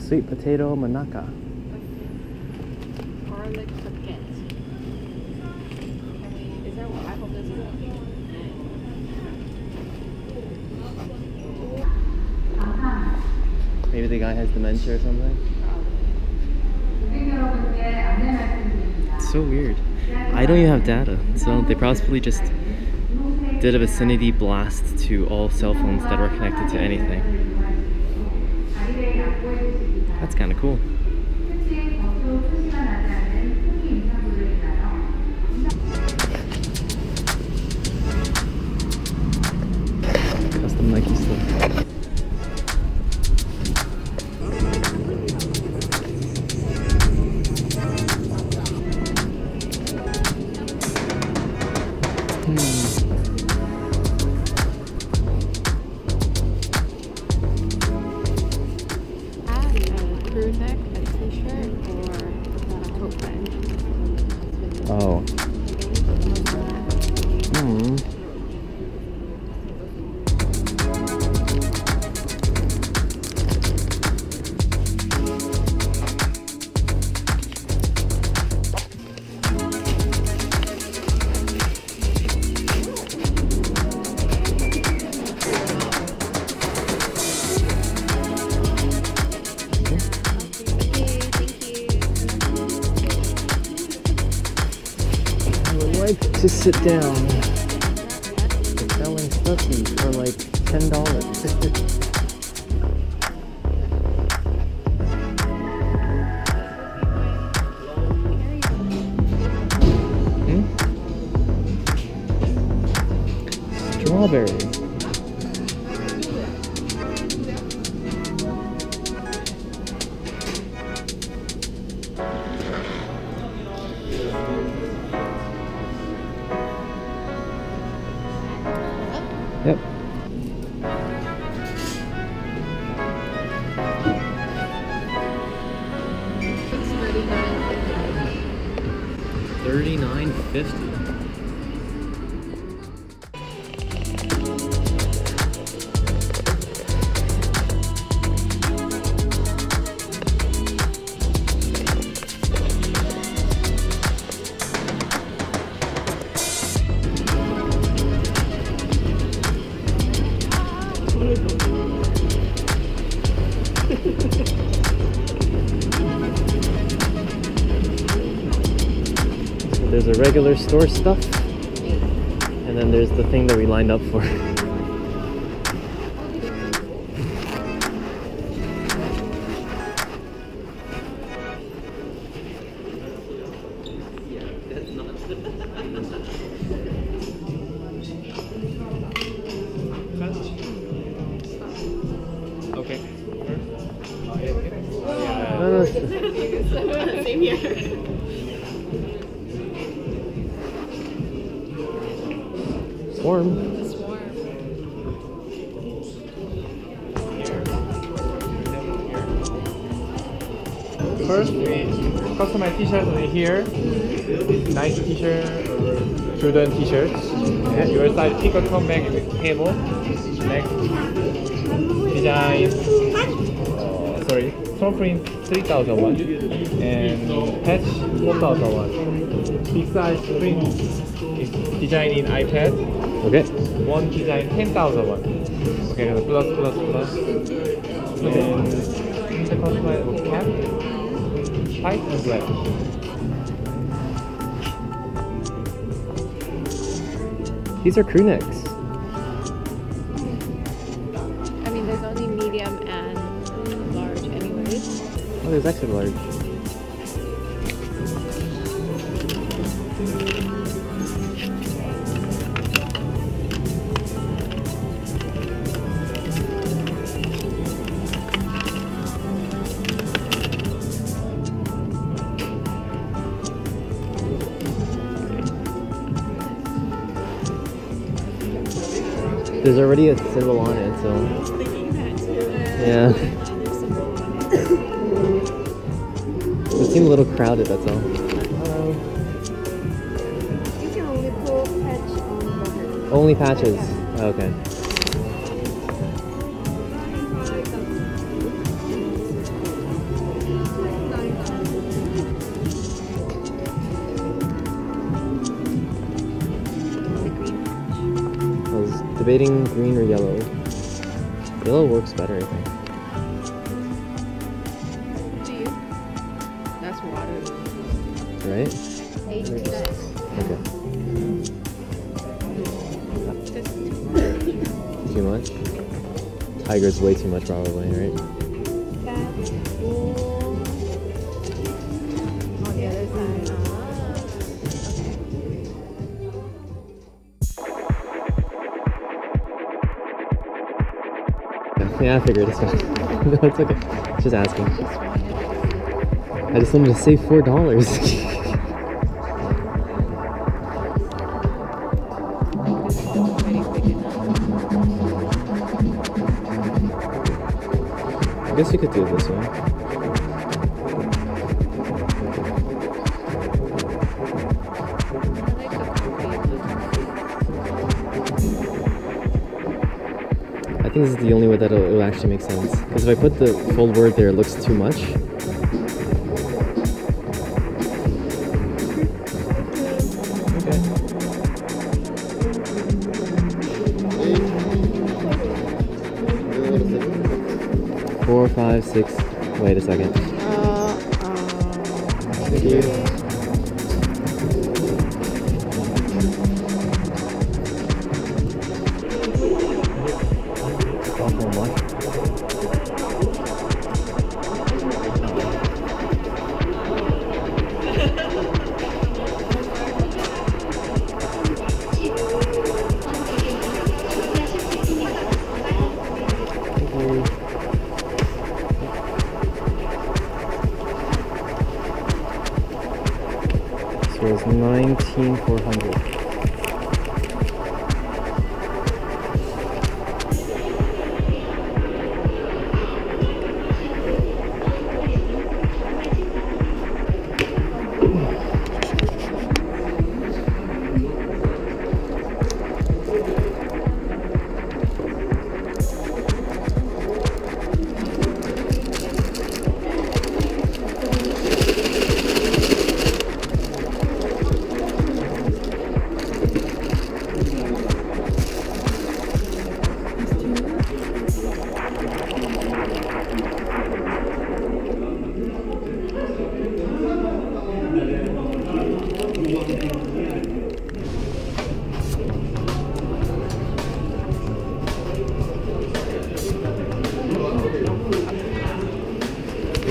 sweet potato manaka. Garlic croquette. Is that what I hope this is? Maybe the guy has dementia or something. It's so weird. I don't even have data, so they possibly just did a vicinity blast to all cell phones that were connected to anything. That's kind of cool. Custom Nike stuff. Crew neck, a t-shirt, or a coat bag. Oh. To sit down. They're selling stuffy for like $10. Strawberry. Yep. $39.50. There's a regular store stuff, and then there's the thing that we lined up for. Okay. No, Same here. Warm. It's warm. First, we customize t-shirts over here. Nike t-shirt or Jordan t-shirts. Your size, pick a come back with cable. Next, design. Sorry, small print 3,001 and patch 4,001. Big size print is designed in iPad. Okay. One design 10,001. Okay, plus. And the customized cap, white and black. These are crew necks. I mean, there's only medium and large anyways. Oh, there's extra large. There's already a symbol on it, so. I was thinking that too. Yeah. It seemed a little crowded, that's all. You can only pull patch on the head. Only patches. Oh, okay. debating green or yellow. Yellow works better, I think. Do you? That's water. Right? Okay. Too much? Tiger's way too much, probably, right? That's cool. On the other side. Yeah, I figured it's fine. No, it's okay. Just asking. I just wanted to save $4. I guess we could do it this way. I think this is the only way that it'll actually make sense. Because if I put the full word there, it looks too much. Okay. 4, 5, 6. Wait a second. Thank you. So it's 19,400.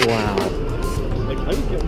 Wow. Like, how do you get...